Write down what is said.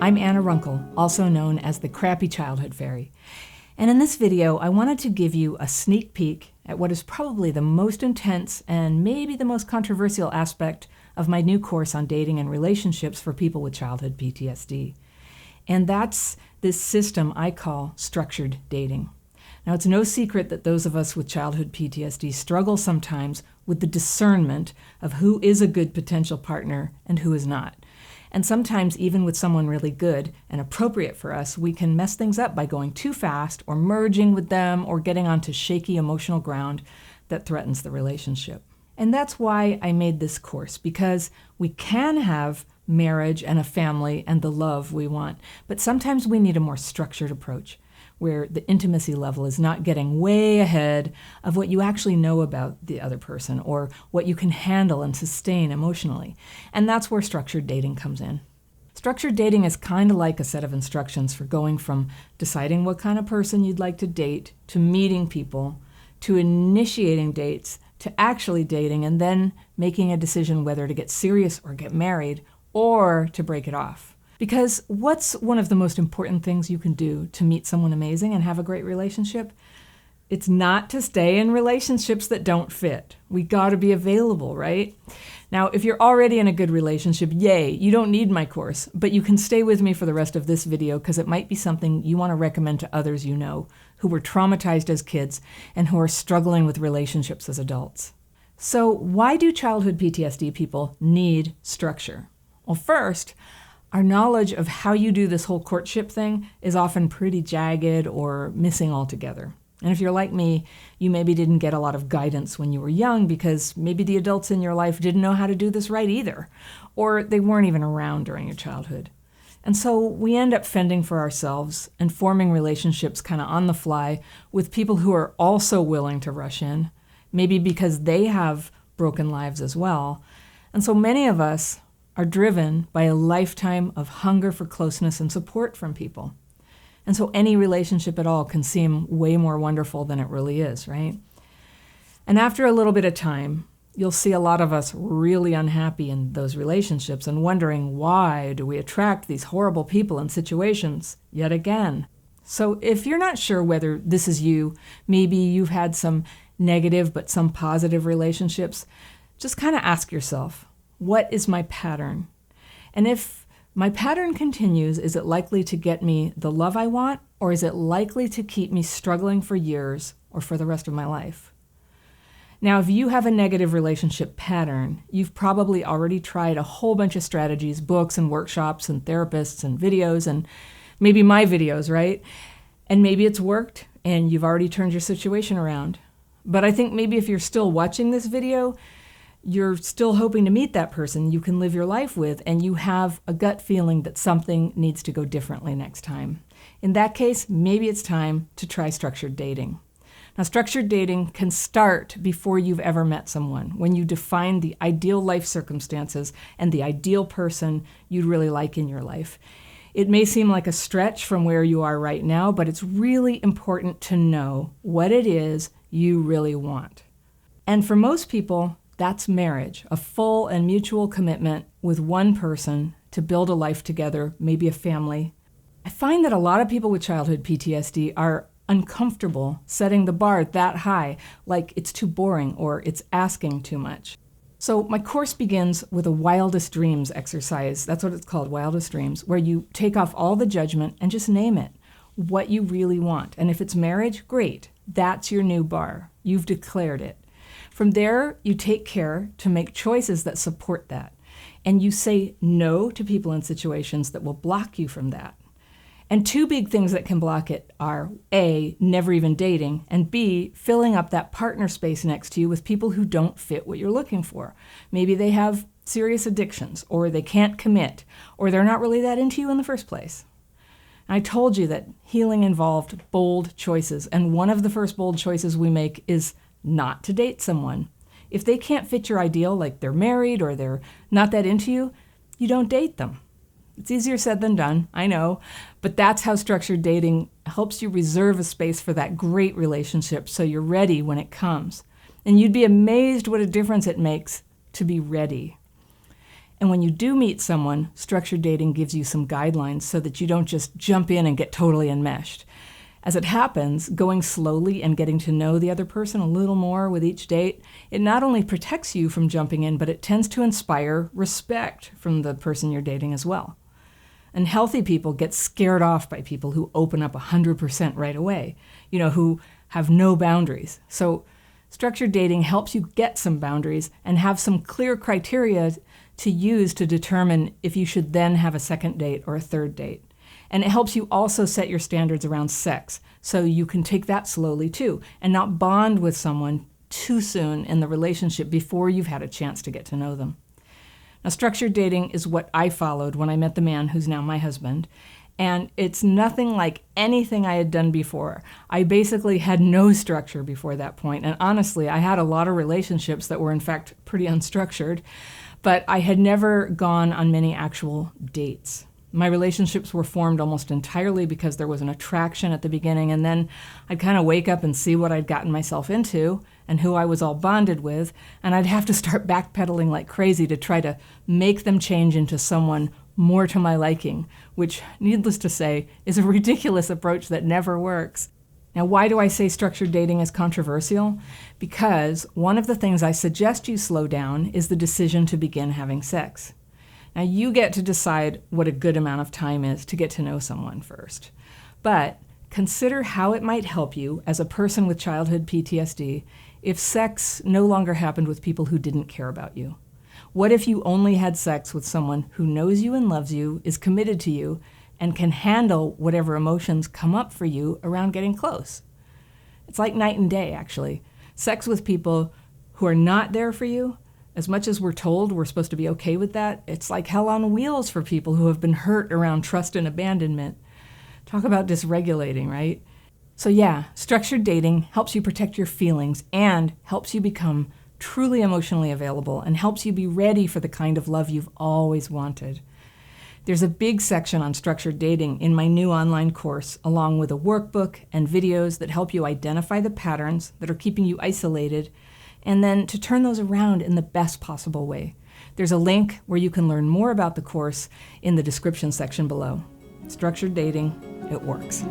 I'm Anna Runkle, also known as the Crappy Childhood Fairy. And in this video, I wanted to give you a sneak peek at what is probably the most intense and maybe the most controversial aspect of my new course on dating and relationships for people with childhood PTSD. And that's this system I call structured dating. Now, it's no secret that those of us with childhood PTSD struggle sometimes with the discernment of who is a good potential partner and who is not. And sometimes, even with someone really good and appropriate for us, we can mess things up by going too fast or merging with them or getting onto shaky emotional ground that threatens the relationship. And that's why I made this course, because we can have marriage and a family and the love we want, but sometimes we need a more structured approach where the intimacy level is not getting way ahead of what you actually know about the other person or what you can handle and sustain emotionally. And that's where structured dating comes in. Structured dating is kind of like a set of instructions for going from deciding what kind of person you'd like to date, to meeting people, to initiating dates, to actually dating, and then making a decision whether to get serious or get married or to break it off. Because what's one of the most important things you can do to meet someone amazing and have a great relationship? It's not to stay in relationships that don't fit. We gotta be available, right? Now, if you're already in a good relationship, yay, you don't need my course, but you can stay with me for the rest of this video because it might be something you want to recommend to others you know who were traumatized as kids and who are struggling with relationships as adults. So why do childhood PTSD people need structure? Well, first, our knowledge of how you do this whole courtship thing is often pretty jagged or missing altogether. And if you're like me, you maybe didn't get a lot of guidance when you were young because maybe the adults in your life didn't know how to do this right either, or they weren't even around during your childhood. And so we end up fending for ourselves and forming relationships kind of on the fly with people who are also willing to rush in, maybe because they have broken lives as well. And so many of us are driven by a lifetime of hunger for closeness and support from people. And so any relationship at all can seem way more wonderful than it really is, right? And after a little bit of time, you'll see a lot of us really unhappy in those relationships and wondering, why do we attract these horrible people and situations yet again? So if you're not sure whether this is you, maybe you've had some negative but some positive relationships, just kind of ask yourself, what is my pattern? And if my pattern continues, is it likely to get me the love I want, or is it likely to keep me struggling for years or for the rest of my life? Now, if you have a negative relationship pattern, you've probably already tried a whole bunch of strategies, books and workshops and therapists and videos and maybe my videos, right? And maybe it's worked and you've already turned your situation around. But I think maybe if you're still watching this video, you're still hoping to meet that person you can live your life with, and you have a gut feeling that something needs to go differently next time. In that case, maybe it's time to try structured dating. Now, structured dating can start before you've ever met someone, when you define the ideal life circumstances and the ideal person you'd really like in your life. It may seem like a stretch from where you are right now, but it's really important to know what it is you really want. And for most people, that's marriage, a full and mutual commitment with one person to build a life together, maybe a family. I find that a lot of people with childhood PTSD are uncomfortable setting the bar that high, like it's too boring or it's asking too much. So my course begins with a wildest dreams exercise. That's what it's called, wildest dreams, where you take off all the judgment and just name it, what you really want. And if it's marriage, great. That's your new bar. You've declared it. From there, you take care to make choices that support that. And you say no to people and situations that will block you from that. And two big things that can block it are A, never even dating, and B, filling up that partner space next to you with people who don't fit what you're looking for. Maybe they have serious addictions, or they can't commit, or they're not really that into you in the first place. I told you that healing involved bold choices, and one of the first bold choices we make is not to date someone. If they can't fit your ideal, like they're married or they're not that into you, you don't date them. It's easier said than done, I know, but that's how structured dating helps you reserve a space for that great relationship so you're ready when it comes. And you'd be amazed what a difference it makes to be ready. And when you do meet someone, structured dating gives you some guidelines so that you don't just jump in and get totally enmeshed. As it happens, going slowly and getting to know the other person a little more with each date, it not only protects you from jumping in, but it tends to inspire respect from the person you're dating as well. And healthy people get scared off by people who open up 100% right away, who have no boundaries. So structured dating helps you get some boundaries and have some clear criteria to use to determine if you should then have a second date or a third date. And it helps you also set your standards around sex, so you can take that slowly too, and not bond with someone too soon in the relationship before you've had a chance to get to know them. Now, structured dating is what I followed when I met the man who's now my husband, and it's nothing like anything I had done before. I basically had no structure before that point, and honestly, I had a lot of relationships that were in fact pretty unstructured, but I had never gone on many actual dates. My relationships were formed almost entirely because there was an attraction at the beginning, and then I'd kind of wake up and see what I'd gotten myself into and who I was all bonded with, and I'd have to start backpedaling like crazy to try to make them change into someone more to my liking, which, needless to say, is a ridiculous approach that never works. Now, why do I say structured dating is controversial? Because one of the things I suggest you slow down is the decision to begin having sex. Now, you get to decide what a good amount of time is to get to know someone first. But consider how it might help you as a person with childhood PTSD if sex no longer happened with people who didn't care about you. What if you only had sex with someone who knows you and loves you, is committed to you, and can handle whatever emotions come up for you around getting close? It's like night and day, actually. Sex with people who are not there for you, as much as we're told we're supposed to be okay with that, it's like hell on wheels for people who have been hurt around trust and abandonment. Talk about dysregulating, right? So yeah, structured dating helps you protect your feelings and helps you become truly emotionally available and helps you be ready for the kind of love you've always wanted. There's a big section on structured dating in my new online course, along with a workbook and videos that help you identify the patterns that are keeping you isolated and then to turn those around in the best possible way. There's a link where you can learn more about the course in the description section below. Structured dating, it works.